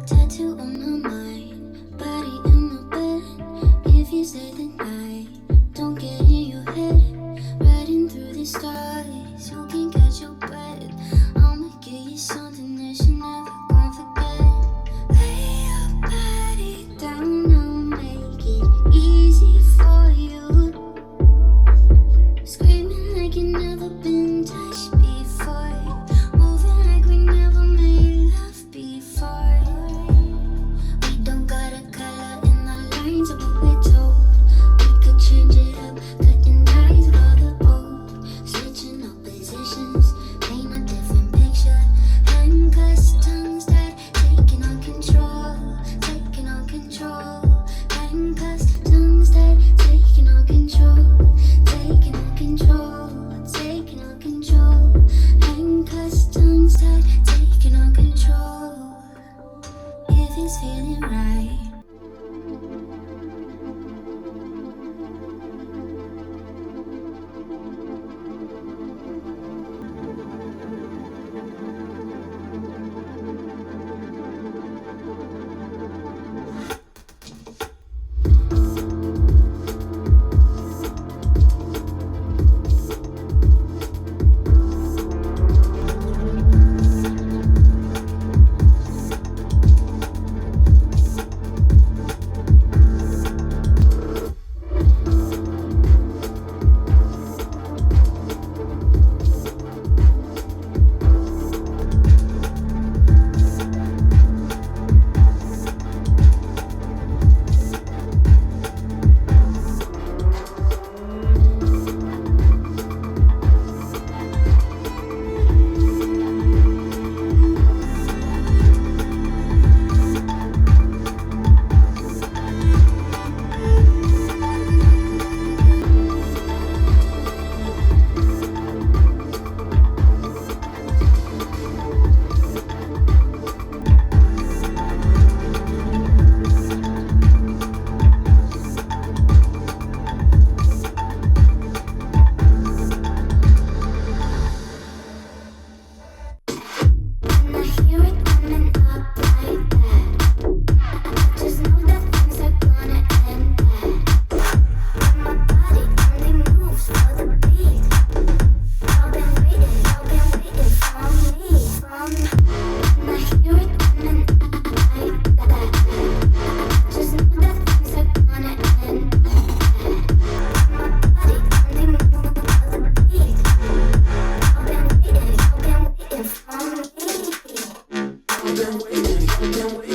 Tattoo on my mind, body in the bed. If you say the night, don't get in your head. Riding through the stars, you can catch your breath. I'ma give you something that you never gonna forget. Lay your body down, I'll make it easy for you. Screaming like you never been touched before. Moving like we never made love before. We don't got a color in the lines of what we're told. We could change it up, cutting ties with all the old. Switching up positions, paint a different picture. Handcuffs, tongues tied, taking on control, taking on control. Handcuffs, tongues tied, taking on control, taking on control, taking on control. Handcuffs, tongues tied, taking on control. If it's feeling right. I've been waiting.